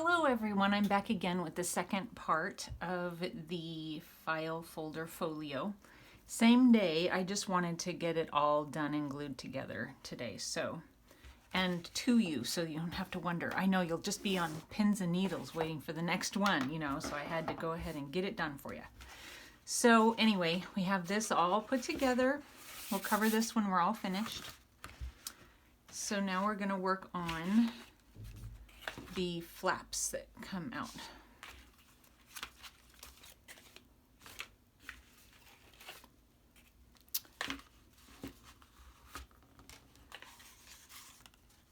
Hello everyone, I'm back again with the second part of the file folder folio. Same day, I just wanted to get it all done and glued together today, and to you, so you don't have to wonder. I know you'll just be on pins and needles waiting for the next one, so I had to go ahead and get it done for you. So anyway, we have this all put together. We'll cover this when we're all finished. So now we're going to work on the flaps that come out.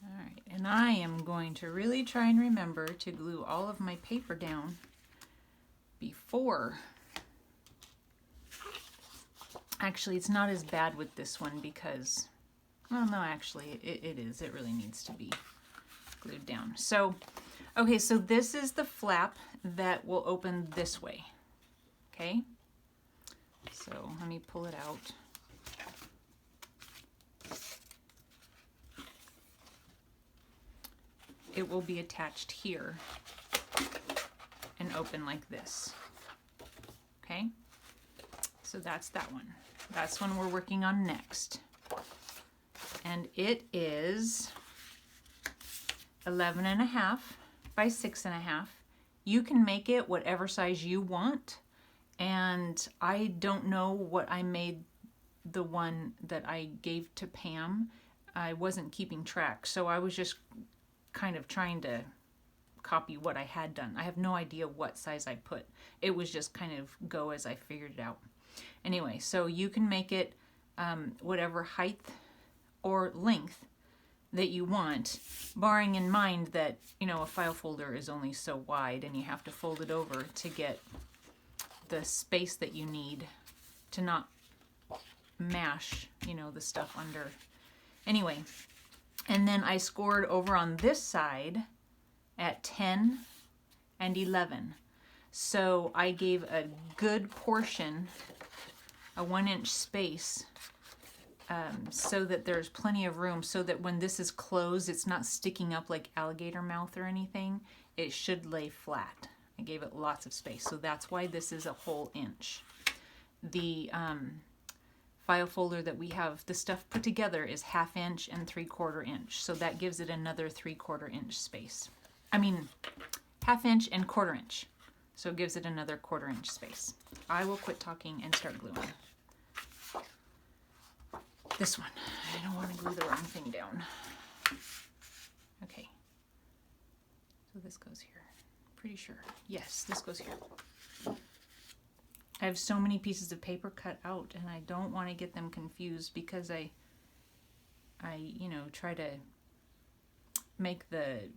All right, and I am going to really try and remember to glue all of my paper down before. Actually, it's not as bad with this one because, well, no, actually it is. It really needs to be glued down. So, okay, so this is the flap that will open this way. Okay, so let me pull it out. It will be attached here and open like this. Okay, so that's that one. That's one we're working on next. And it is 11.5 by 6.5. You can make it whatever size you want, and I don't know what I made the one that I gave to Pam. I wasn't keeping track, so I was just kind of trying to copy what I had done. I have no idea what size I put. It was just kind of go as I figured it out. Anyway, so you can make it whatever height or length that you want, barring in mind that, a file folder is only so wide and you have to fold it over to get the space that you need to not mash, the stuff under. Anyway, and then I scored over on this side at 10 and 11. So I gave a good portion, a 1-inch space, so that there's plenty of room, so that when this is closed, it's not sticking up like alligator mouth or anything. It should lay flat. I gave it lots of space, so that's why this is a whole inch. The file folder that we have, the stuff put together, is 1/2 inch and 3/4 inch, so that gives it another 3/4 inch space. I mean, 1/2 inch and 1/4 inch, so it gives it another 1/4 inch space. I will quit talking and start gluing. This one, I don't want to glue the wrong thing down. Okay, so this goes here. Pretty sure. Yes, this goes here. I have so many pieces of paper cut out, and I don't want to get them confused because I try to make the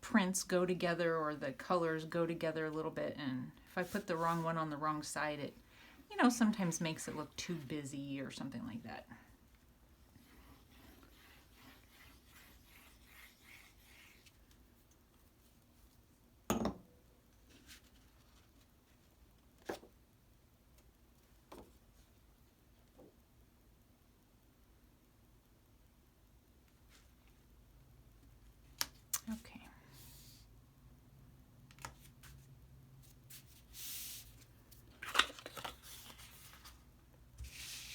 prints go together or the colors go together a little bit, and if I put the wrong one on the wrong side, it sometimes makes it look too busy or something like that. Okay.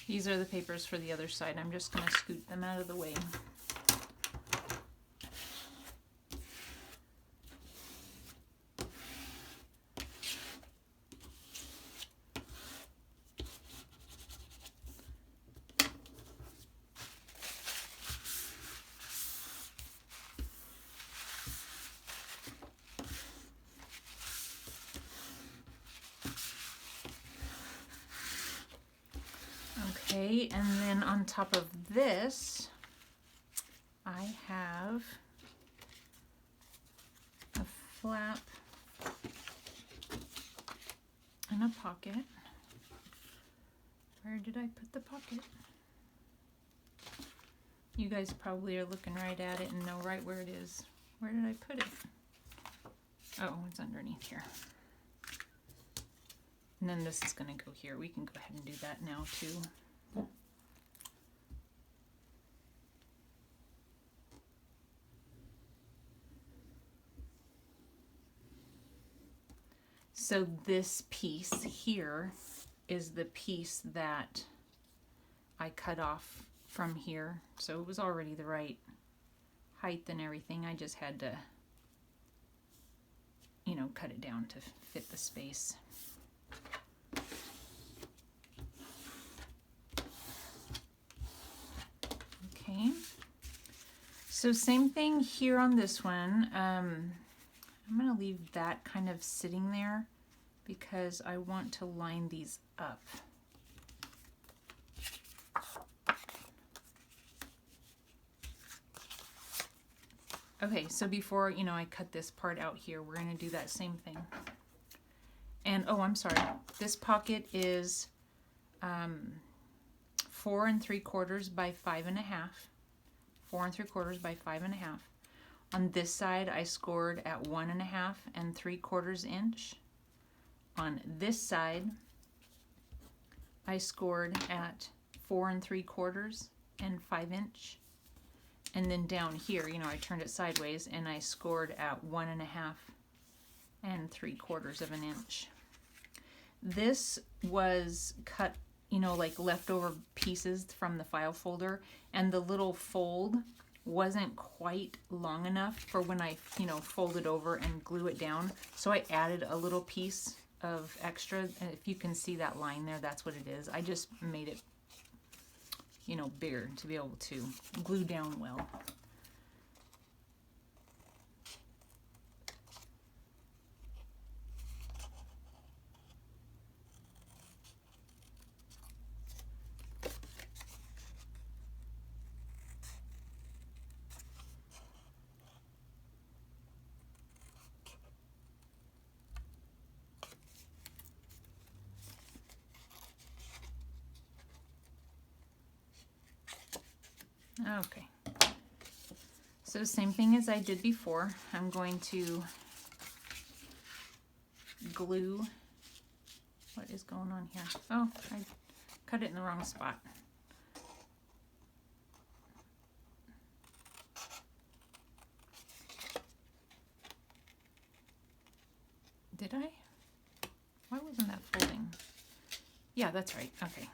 These are the papers for the other side. I'm just going to scoot them out of the way. Okay, and then on top of this, I have a flap and a pocket. Where did I put the pocket? You guys probably are looking right at it and know right where it is. Where did I put it? Oh, it's underneath here. And then this is going to go here. We can go ahead and do that now too. So this piece here is the piece that I cut off from here. So it was already the right height and everything. I just had to, you know, cut it down to fit the space. Okay. So same thing here on this one. I'm going to leave that kind of sitting there because I want to line these up. Okay, so before, you know, I cut this part out here, we're going to do that same thing. And, oh, I'm sorry. This pocket is 4 3/4 by 5 1/2. 4 3/4 by 5 1/2. On this side, I scored at 1 1/2 and 3/4 inch. On this side, I scored at 4 3/4 and 5 inch. And then down here, you know, I turned it sideways and I scored at 1 1/2 and 3/4 of an inch. This was cut, you know, like leftover pieces from the file folder, and the little fold wasn't quite long enough for when I, you know, fold it over and glue it down. So I added a little piece of extra, and if you can see that line there, that's what it is. I just made it, you know, bigger to be able to glue down well. Okay, so same thing as I did before. I'm going to glue. What is going on here? Oh, I cut it in the wrong spot. Did I? Why wasn't that folding? Yeah, that's right. Okay.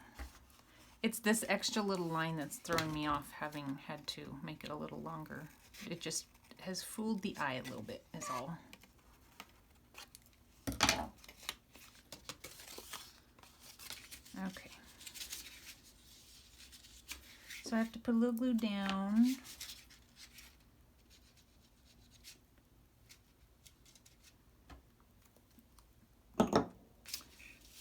It's this extra little line that's throwing me off, having had to make it a little longer. It just has fooled the eye a little bit, is all. Okay. So I have to put a little glue down.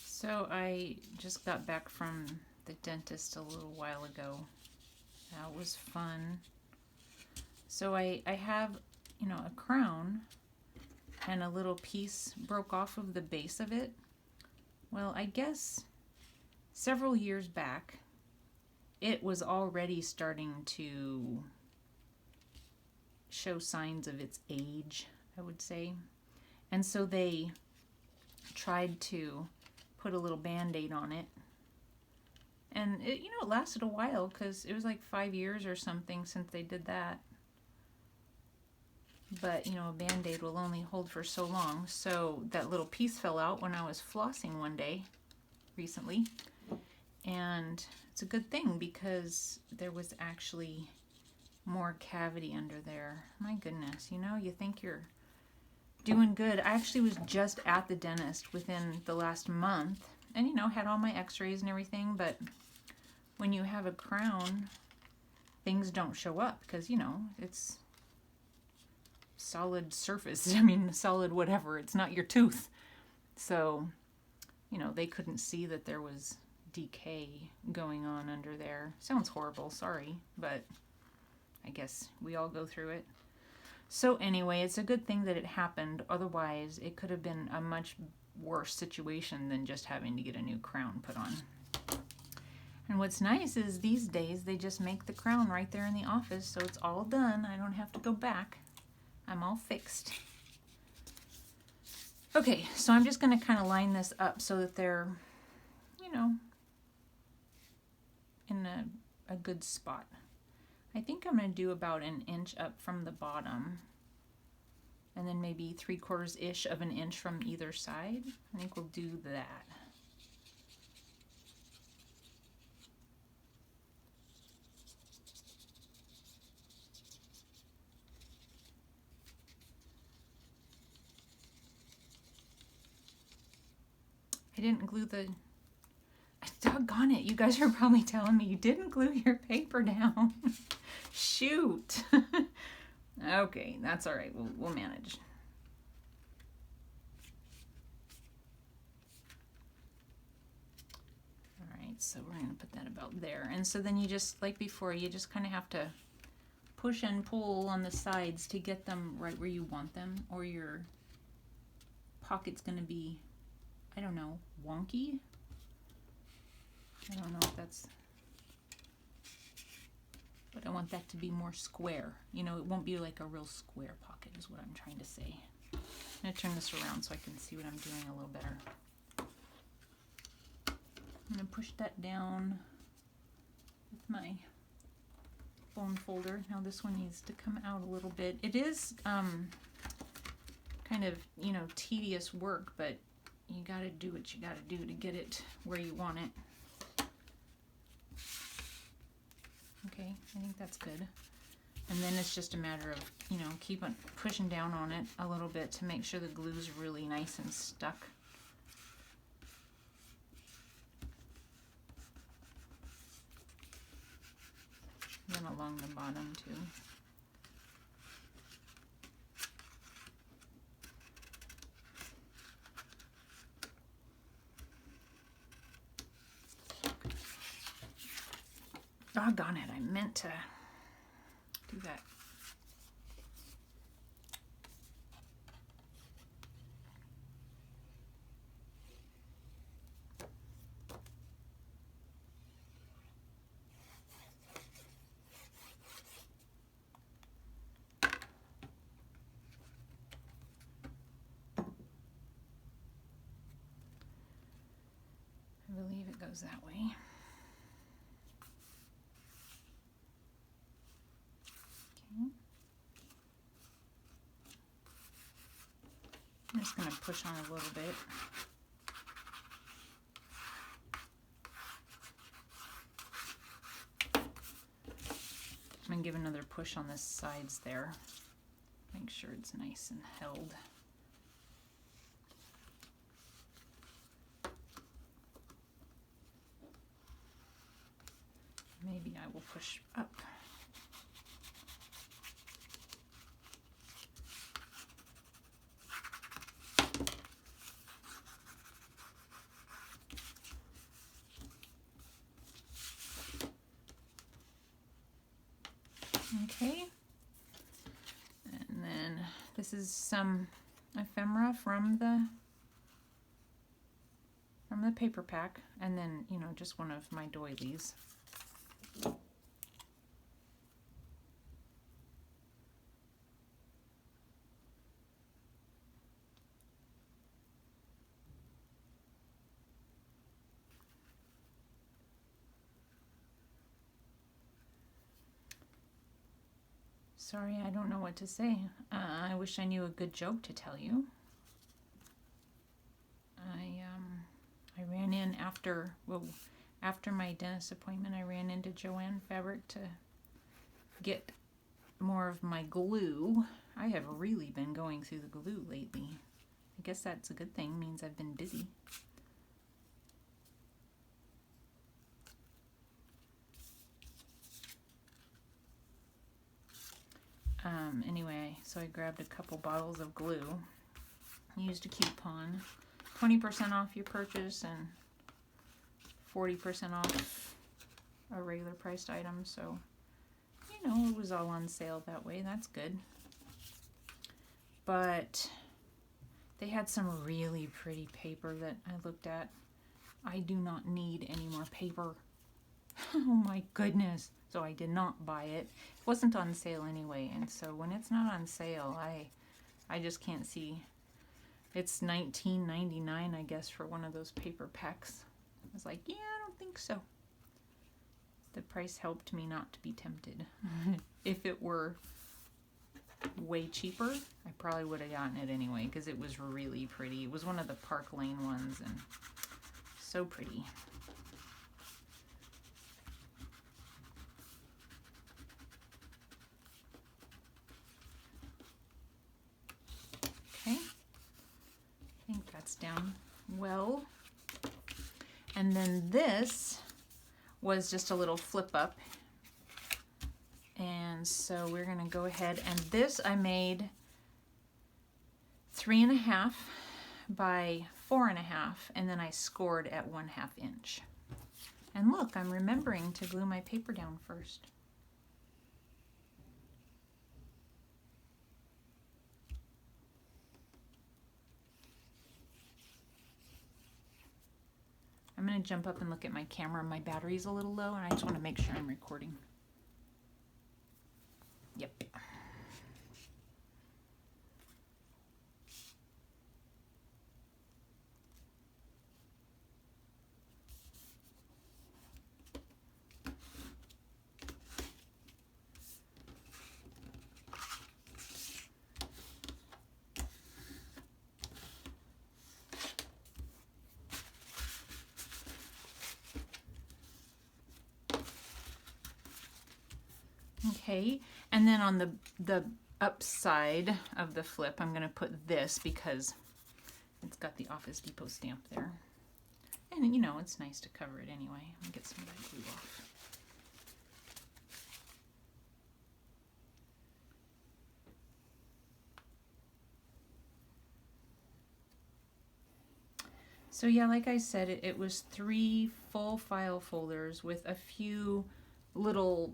So I just got back from the dentist a little while ago. That was fun. So I have, you know, a crown, and a little piece broke off of the base of it. Well, I guess several years back, it was already starting to show signs of its age, I would say. And so they tried to put a little Band-Aid on it. And it, you know, it lasted a while because it was like 5 years or something since they did that. But, you know, a Band-Aid will only hold for so long. So that little piece fell out when I was flossing one day recently. And it's a good thing because there was actually more cavity under there. My goodness, you know, you think you're doing good. I actually was just at the dentist within the last month and, you know, had all my x-rays and everything, but when you have a crown, things don't show up because, you know, it's solid surface. I mean, solid whatever. It's not your tooth. So, you know, they couldn't see that there was decay going on under there. Sounds horrible, sorry, but I guess we all go through it. So anyway, it's a good thing that it happened. Otherwise, it could have been a much worse situation than just having to get a new crown put on. And what's nice is these days they just make the crown right there in the office, so it's all done. I don't have to go back. I'm all fixed. Okay, so I'm just going to kind of line this up so that they're, you know, in a good spot. I think I'm going to do about 1 inch up from the bottom. and then maybe 3/4-ish of an inch from either side. I think we'll do that. I didn't glue the, doggone it, you guys are probably telling me you didn't glue your paper down. Shoot. Okay, that's all right, we'll manage. All right, so we're gonna put that about there. And so then you just, like before, you just kind of have to push and pull on the sides to get them right where you want them, or your pocket's gonna be, I don't know, wonky. I don't know if that's, but I want that to be more square. You know, it won't be like a real square pocket is what I'm trying to say. I'm gonna turn this around so I can see what I'm doing a little better. I'm gonna push that down with my bone folder. Now this one needs to come out a little bit. It is kind of, you know, tedious work, but you gotta do what you gotta do to get it where you want it. Okay, I think that's good. And then it's just a matter of, you know, keep on pushing down on it a little bit to make sure the glue's really nice and stuck. Then along the bottom too. Doggone it, I meant to do that. I believe it goes that way. Okay. I'm just going to push on a little bit. I'm going to give another push on the sides there. Make sure it's nice and held. Maybe I will push up. Okay, and then this is some ephemera from the paper pack, and then, you know, just one of my doilies. Sorry, I don't know what to say. I wish I knew a good joke to tell you. I ran in after my dentist appointment. I ran into Joann Fabric to get more of my glue. I have really been going through the glue lately. I guess that's a good thing. Means I've been busy. Anyway, so I grabbed a couple bottles of glue, used a coupon, 20% off your purchase and 40% off a regular priced item, so, you know, it was all on sale that way. That's good. But they had some really pretty paper that I looked at. I do not need any more paper. Oh my goodness. So I did not buy it. It wasn't on sale anyway, and so when it's not on sale, I just can't see. It's $19.99, I guess, for one of those paper packs. I was like, yeah, I don't think so. The price helped me not to be tempted. If it were way cheaper, I probably would have gotten it anyway because it was really pretty. It was one of the Park Lane ones and so pretty. Okay, I think that's down well. And then this was just a little flip up. And so we're gonna go ahead, and this I made 3.5 by 4.5, and then I scored at 1/2 inch. And look, I'm remembering to glue my paper down first. I'm gonna jump up and look at my camera. My battery's a little low, and I just wanna make sure I'm recording. Yep. Okay, and then on the upside of the flip, I'm going to put this because it's got the Office Depot stamp there. And you know, it's nice to cover it anyway. Let me get some of that glue off. So yeah, like I said, it was 3 full file folders with a few little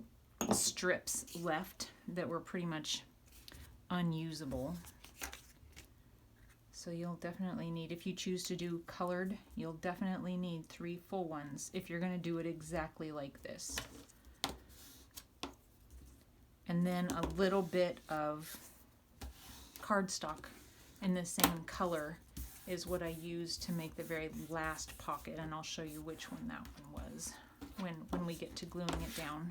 strips left that were pretty much unusable. So you'll definitely need, if you choose to do colored, you'll definitely need 3 full ones if you're going to do it exactly like this. And then a little bit of cardstock in the same color is what I used to make the very last pocket, and I'll show you which one that one was when we get to gluing it down.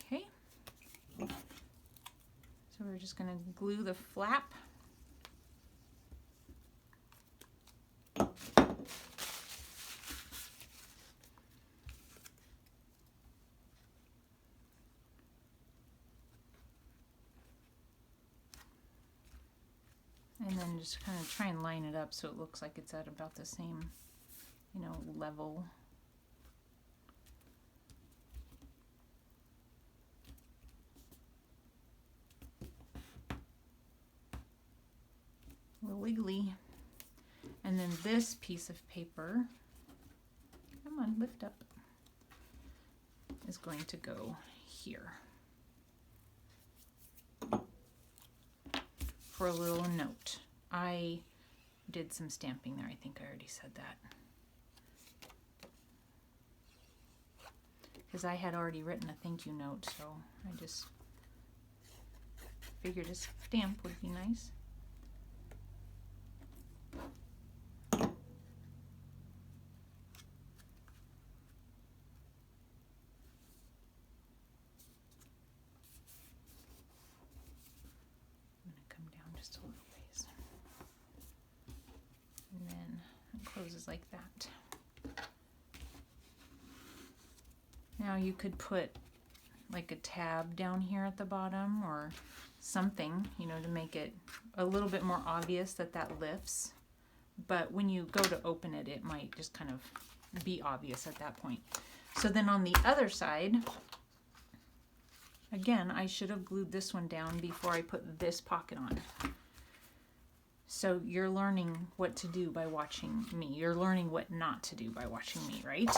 Okay, so we're just going to glue the flap. And then just kind of try and line it up so it looks like it's at about the same, you know, level. A little wiggly. And then this piece of paper, come on, lift up, is going to go here for a little note. I did some stamping there. I think I already said that. Because I had already written a thank you note, so I just figured a stamp would be nice. Just a little ways, and then it closes like that. Now you could put like a tab down here at the bottom or something, you know, to make it a little bit more obvious that that lifts, but when you go to open it, it might just kind of be obvious at that point. So then on the other side, again, I should have glued this one down before I put this pocket on. So you're learning what to do by watching me. You're learning what not to do by watching me, right?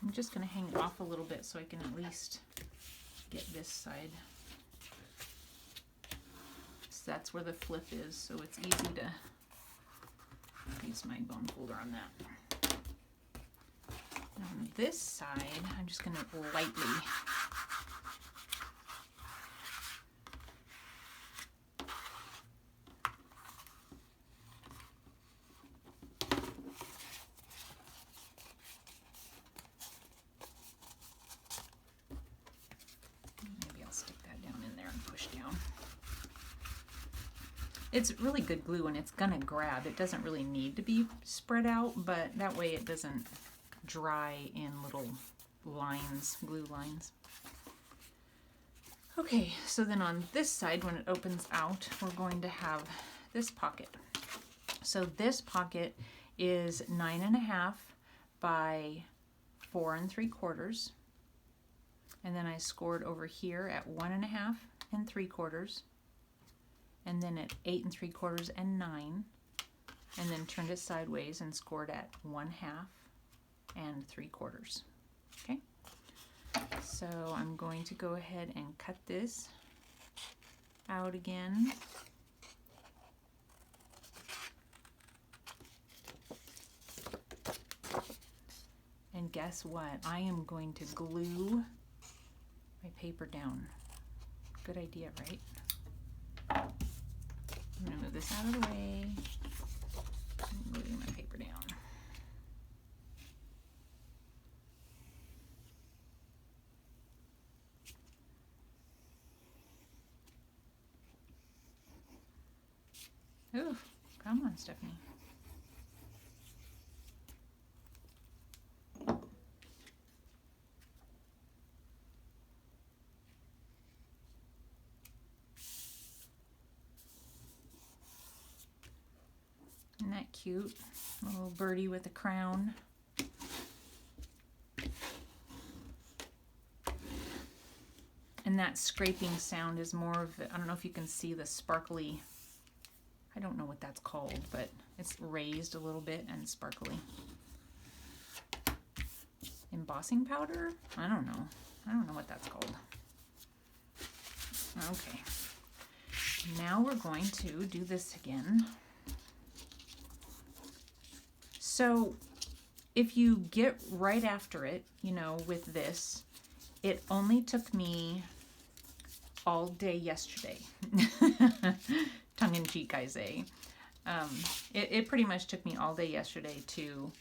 I'm just going to hang it off a little bit so I can at least get this side. So that's where the flip is, so it's easy to use my bone folder on that. And on this side, I'm just going to lightly It's really good glue and it's gonna grab. It doesn't really need to be spread out, but that way it doesn't dry in little lines, glue lines. Okay, so then on this side, when it opens out, we're going to have this pocket. So this pocket is 9.5 by 4 3/4. And then I scored over here at 1.5 3/4. And then at 8 3/4 and 9, and then turned it sideways and scored at 1/2 3/4. Okay, so I'm going to go ahead and cut this out again. And guess what? I am going to glue my paper down. Good idea, right? I'm going to move this out of the way. I'm moving my paper down. Ooh, come on, Stephanie. Isn't that cute? A little birdie with a crown. And that scraping sound is more of, I don't know if you can see the sparkly, I don't know what that's called, but it's raised a little bit and sparkly. Embossing powder? I don't know. I don't know what that's called. Okay. Now we're going to do this again. So if you get right after it, you know, with this, it only took me all day yesterday. Tongue in cheek, I say. It pretty much took me all day yesterday to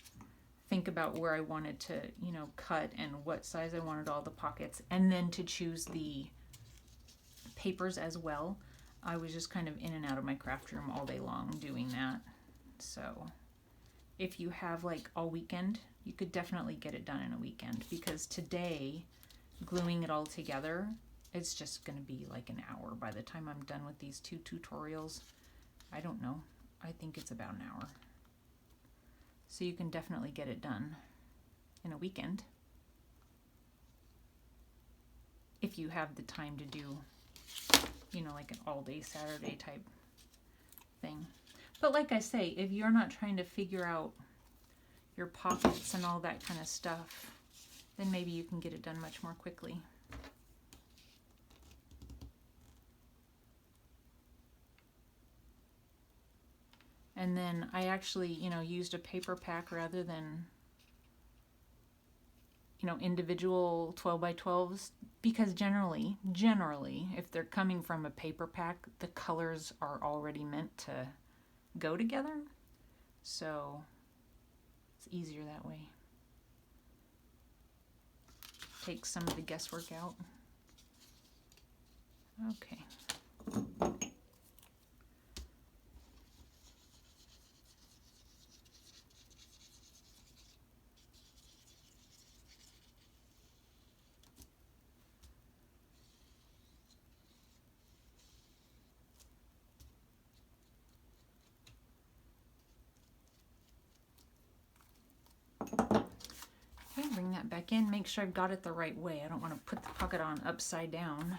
think about where I wanted to, you know, cut and what size I wanted all the pockets, and then to choose the papers as well. I was just kind of in and out of my craft room all day long doing that. So if you have like all weekend, you could definitely get it done in a weekend, because today, gluing it all together, it's just going to be like an hour by the time I'm done with these 2 tutorials. I don't know. I think it's about an hour. So you can definitely get it done in a weekend if you have the time to do, you know, like an all-day Saturday type thing. But like I say, if you're not trying to figure out your pockets and all that kind of stuff, then maybe you can get it done much more quickly. And then I actually, you know, used a paper pack rather than, you know, individual 12 by 12s, because generally, if they're coming from a paper pack, the colors are already meant to go together, so it's easier that way. Takes some of the guesswork out. Okay. Bring that back in, make sure I've got it the right way. I don't want to put the pocket on upside down.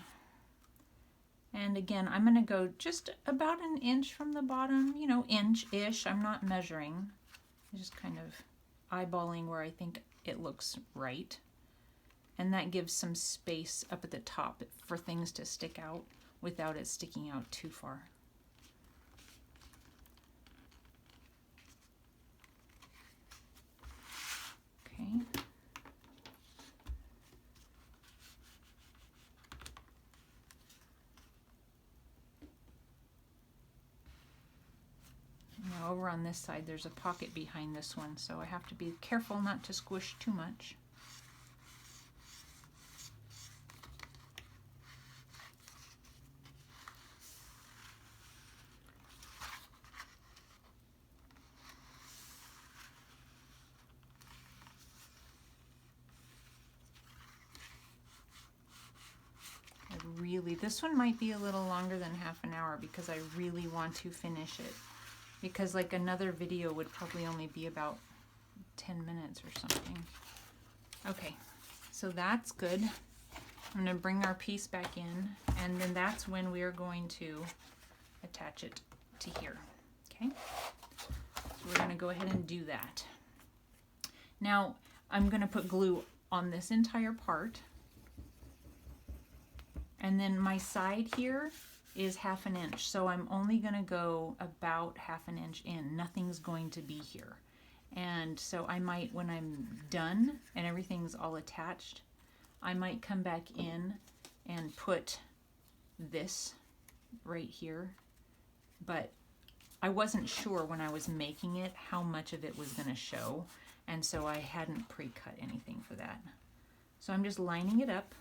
And again, I'm going to go just about an inch from the bottom, you know, inch-ish. I'm not measuring. I just kind of eyeballing where I think it looks right. And that gives some space up at the top for things to stick out without it sticking out too far. Okay. Now over on this side there's a pocket behind this one, so I have to be careful not to squish too much. This one might be a little longer than half an hour because I really want to finish it. Because like another video would probably only be about 10 minutes or something. Okay, so that's good. I'm going to bring our piece back in, and then that's when we are going to attach it to here. Okay, so we're going to go ahead and do that. Now I'm going to put glue on this entire part. And then my side here is 1/2 inch, so I'm only going to go about 1/2 inch in. Nothing's going to be here. And so I might, when I'm done and everything's all attached, I might come back in and put this right here. But I wasn't sure when I was making it how much of it was going to show, and so I hadn't pre-cut anything for that. So I'm just lining it up.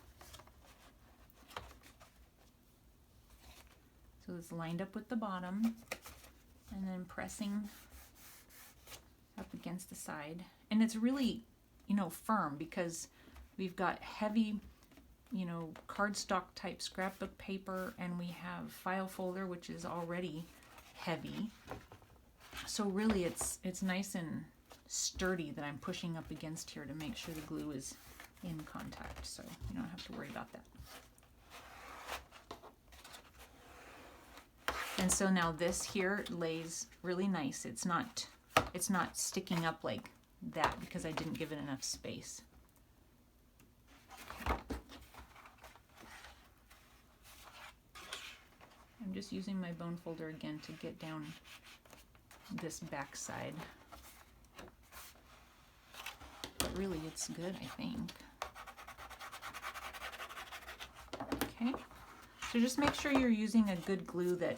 So it's lined up with the bottom, and then pressing up against the side. And it's really, you know, firm because we've got heavy, you know, cardstock type scrapbook paper, and we have file folder, which is already heavy. So really it's nice and sturdy that I'm pushing up against here to make sure the glue is in contact. So you don't have to worry about that. And so now this here lays really nice. It's not sticking up like that because I didn't give it enough space. I'm just using my bone folder again to get down this back side. But really it's good, I think. Okay. So just make sure you're using a good glue that,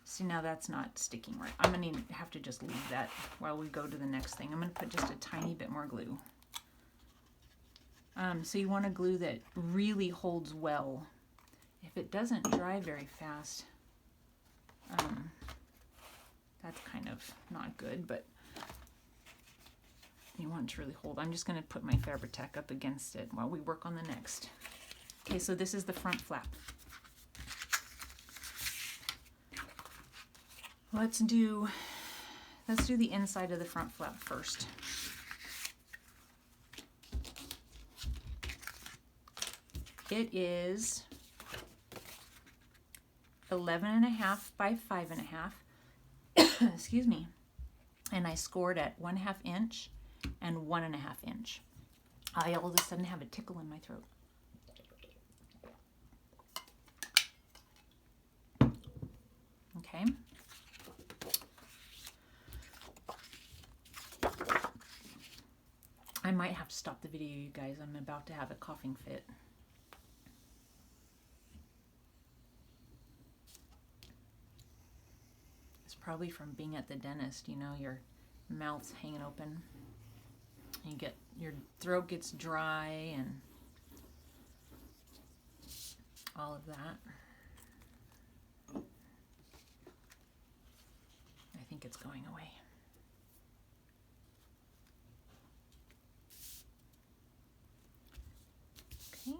see, now that's not sticking right. I'm going to have to just leave that while we go to the next thing. I'm going to put just a tiny bit more glue. So you want a glue that really holds well. If it doesn't dry very fast, that's kind of not good, but you want it to really hold. I'm just going to put my Fabri-Tac up against it while we work on the next. Okay, so this is the front flap. Let's do the inside of the front flap first. It is 11.5 by 5.5. Excuse me. And I scored at 1/2 inch and 1.5 inch. I all of a sudden have a tickle in my throat. Okay. I might have to stop the video, you guys. I'm about to have a coughing fit. It's probably from being at the dentist, you know, your mouth's hanging open. You get, your throat gets dry and all of that. I think it's going away. Okay.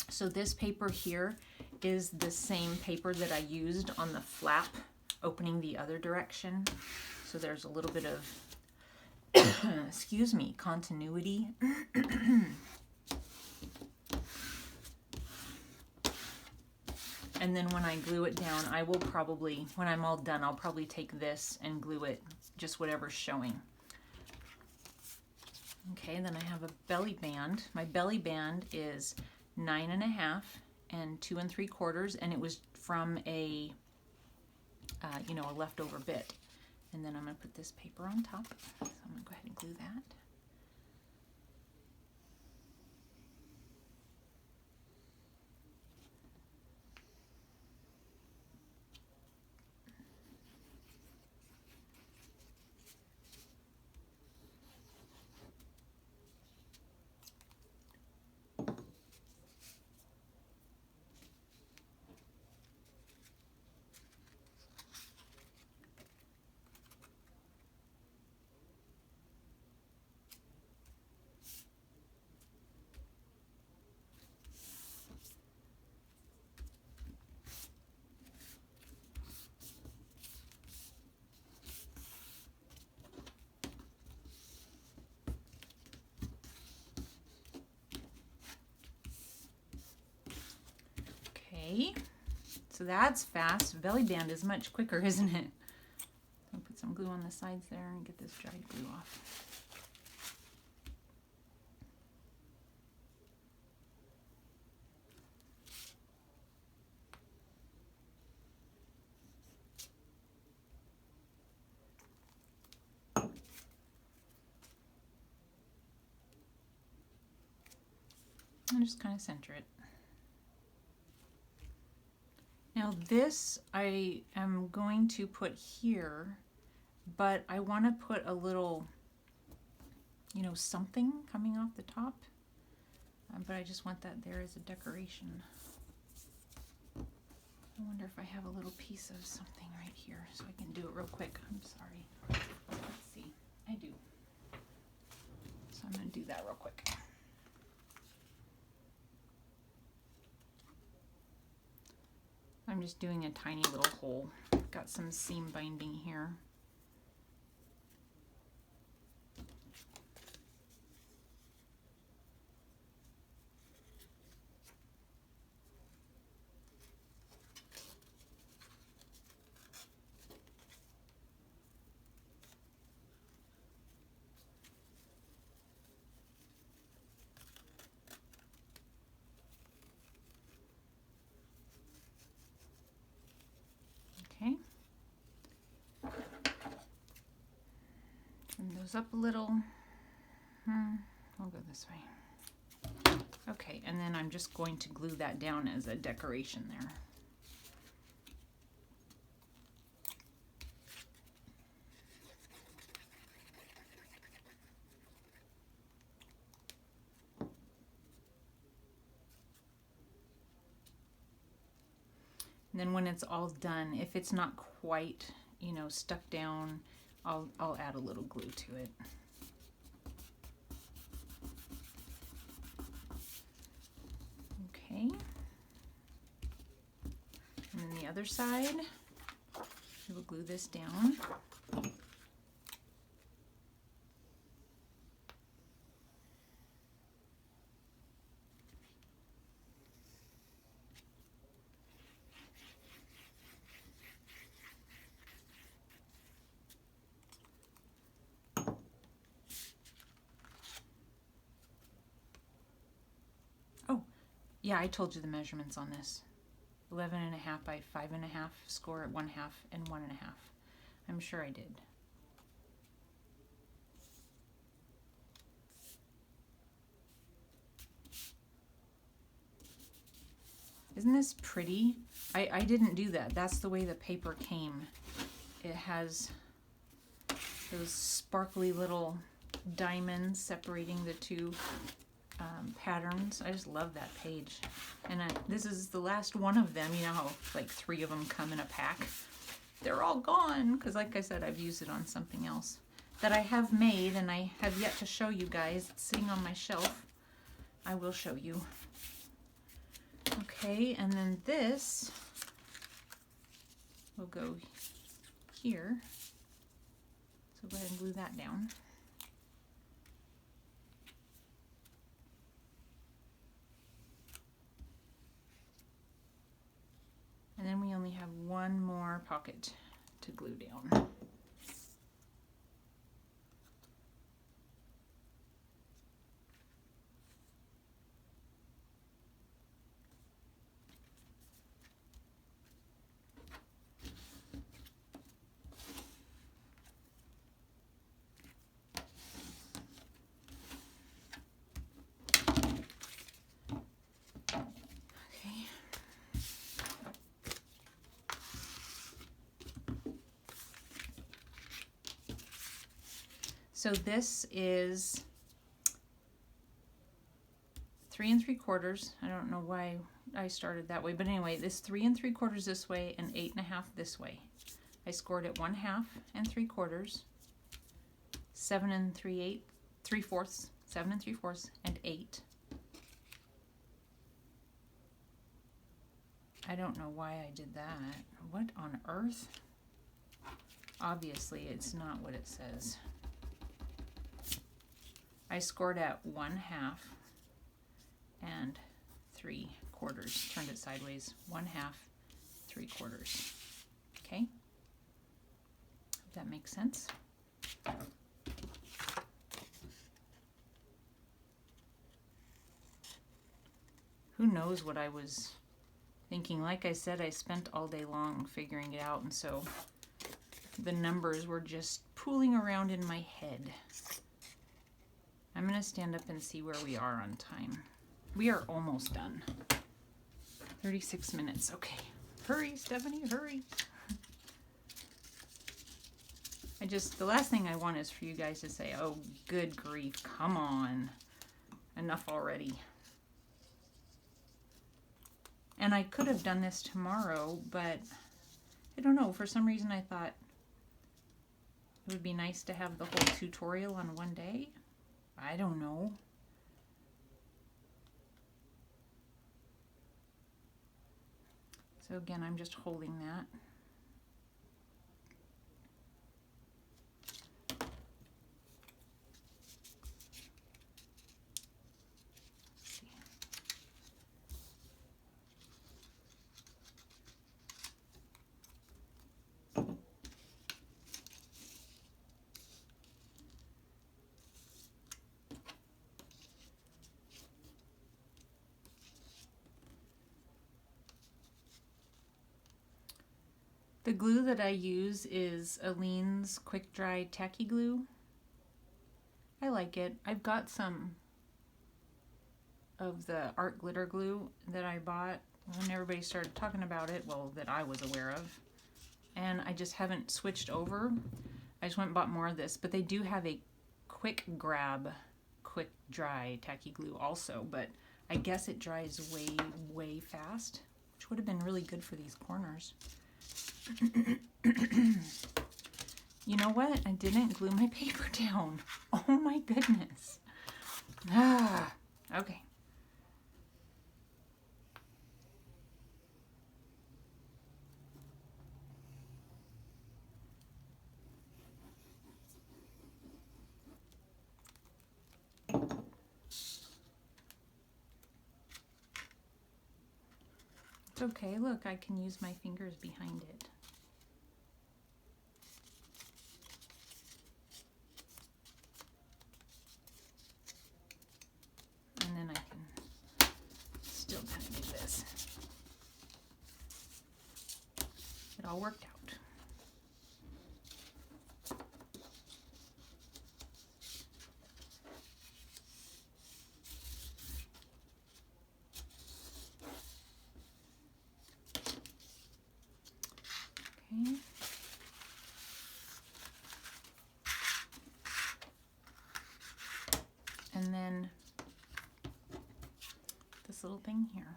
So this paper here is the same paper that I used on the flap opening the other direction. So there's a little bit of excuse me, continuity. And then when I glue it down, I will probably, when I'm all done, I'll probably take this and glue it just whatever's showing. Okay, then I have a belly band. My belly band is 9.5 and 2 3/4, and it was from a, you know, a leftover bit. And then I'm going to put this paper on top. So I'm going to go ahead and glue that. Okay, so that's fast. Belly band is much quicker, isn't it? I'll put some glue on the sides there and get this dried glue off. And just kind of center it. Now this I am going to put here, but I want to put a little, you know, something coming off the top. But I just want that there as a decoration. I wonder if I have a little piece of something right here so I can do it real quick. I'm sorry. Let's see. I do. So I'm going to do that real quick. I'm just doing a tiny little hole. Got some seam binding here. Okay. Trim those up a little. I'll go this way. Okay, and then I'm just going to glue that down as a decoration there. And then when it's all done, if it's not quite, you know, stuck down, I'll add a little glue to it. Okay. And then the other side, we'll glue this down. Yeah, I told you the measurements on this. 11.5 by 5.5, score at 1/2 and 1.5. I'm sure I did. Isn't this pretty? I didn't do that. That's the way the paper came. It has those sparkly little diamonds separating the two patterns. I just love that page. And this is the last one of them. You know how like 3 of them come in a pack? They're all gone because, like I said, I've used it on something else that I have made and I have yet to show you guys. It's sitting on my shelf. I will show you. Okay, and then this will go here. So go ahead and glue that down. And then we only have one more pocket to glue down. So this is 3 3/4. I don't know why I started that way, but anyway, this 3 3/4 this way and 8 1/2 this way. I scored it 1/2 and 3/4, 7 3/4, 7 3/4, and 8. I don't know why I did that. What on earth? Obviously, it's not what it says. I scored at 1/2 and 3/4. Turned it sideways. 1/2, 3/4. Okay? If that makes sense. Who knows what I was thinking? Like I said, I spent all day long figuring it out, and so the numbers were just pooling around in my head. I'm going to stand up and see where we are on time. We are almost done. 36 minutes. Okay. Hurry, Stephanie, hurry. The last thing I want is for you guys to say, oh, good grief, come on. Enough already. And I could have done this tomorrow, but I don't know. For some reason, I thought it would be nice to have the whole tutorial on one day. I don't know. So again, I'm just holding that. The glue that I use is Aleene's Quick Dry Tacky Glue. I like it. I've got some of the art glitter glue that I bought when everybody started talking about it, well, that I was aware of. And I just haven't switched over. I just went and bought more of this, but they do have a quick grab, quick dry tacky glue also, but I guess it dries way, way fast, which would have been really good for these corners. You know what? I didn't glue my paper down. Oh my goodness. Okay. It's okay. Look, I can use my fingers behind it. And then I can still kind of do this. It all worked out. Okay. And then this little thing here.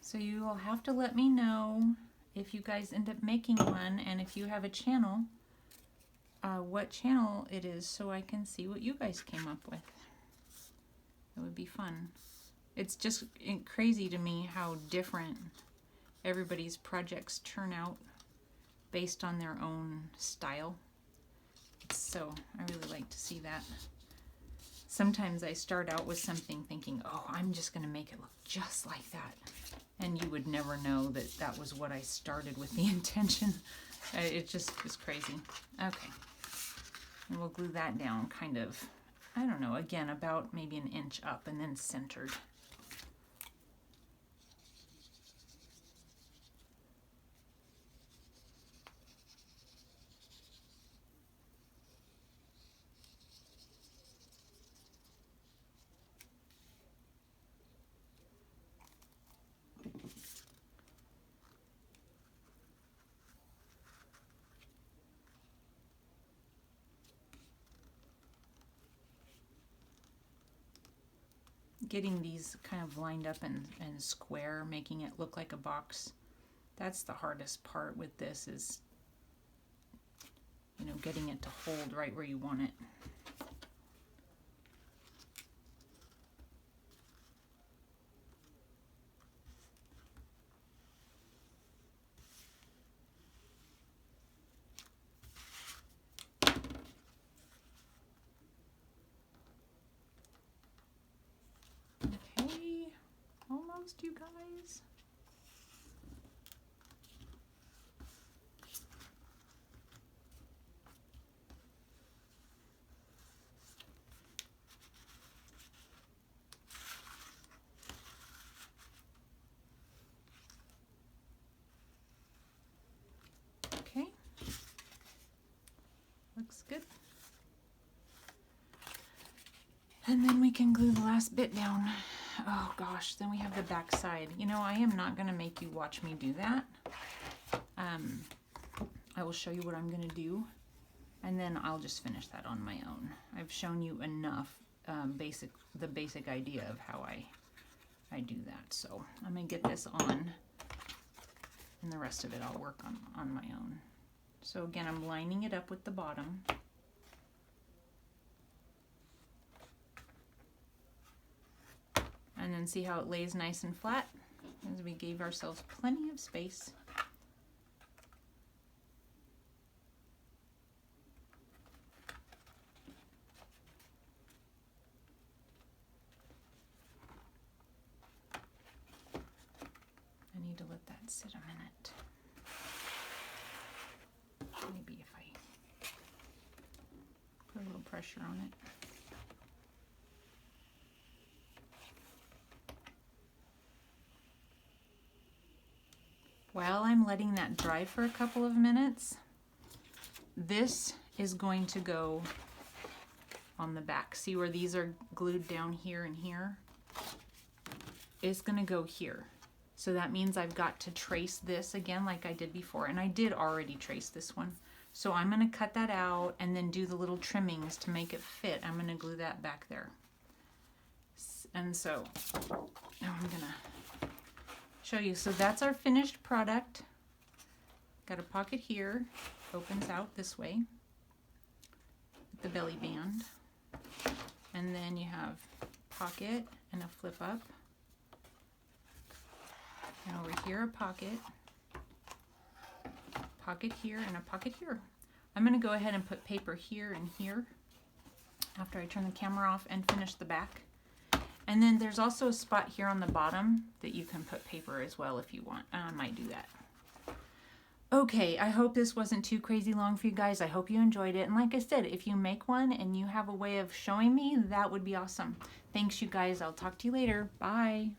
So you will have to let me know if you guys end up making one, and if you have a channel, what channel it is, so I can see what you guys came up with. It would be fun. It's just crazy to me how different everybody's projects turn out based on their own style. So I really like to see that. Sometimes I start out with something thinking, oh, I'm just going to make it look just like that. And you would never know that that was what I started with the intention. It just is crazy. Okay. And we'll glue that down kind of, I don't know, again, about maybe an inch up and then centered. getting these kind of lined up and square, making it look like a box. That's the hardest part with this, is, you know, getting it to hold right where you want it. Okay, almost, you guys. Okay, looks good. And then we can glue the last bit down. Oh gosh, then we have the back side. You know, I am not going to make you watch me do that. I will show you what I'm going to do, and then I'll just finish that on my own. I've shown you enough the basic idea of how I do that. So I'm going to get this on, and the rest of it I'll work on my own. So again, I'm lining it up with the bottom. And then see how it lays nice and flat, as we gave ourselves plenty of space. I need to let that sit a minute. Maybe if I put a little pressure on it. While I'm letting that dry for a couple of minutes, this is going to go on the back. See where these are glued down here and here? It's going to go here. So that means I've got to trace this again like I did before. And I did already trace this one. So I'm going to cut that out and then do the little trimmings to make it fit. I'm going to glue that back there. And so now I'm going to show you. So that's our finished product. Got a pocket here, opens out this way with the belly band, and then you have pocket and a flip up, and over here a pocket here, and a pocket here. I'm going to go ahead and put paper here and here after I turn the camera off and finish the back. And then there's also a spot here on the bottom that you can put paper as well if you want. I might do that. Okay, I hope this wasn't too crazy long for you guys. I hope you enjoyed it. And like I said, if you make one and you have a way of showing me, that would be awesome. Thanks, you guys. I'll talk to you later. Bye.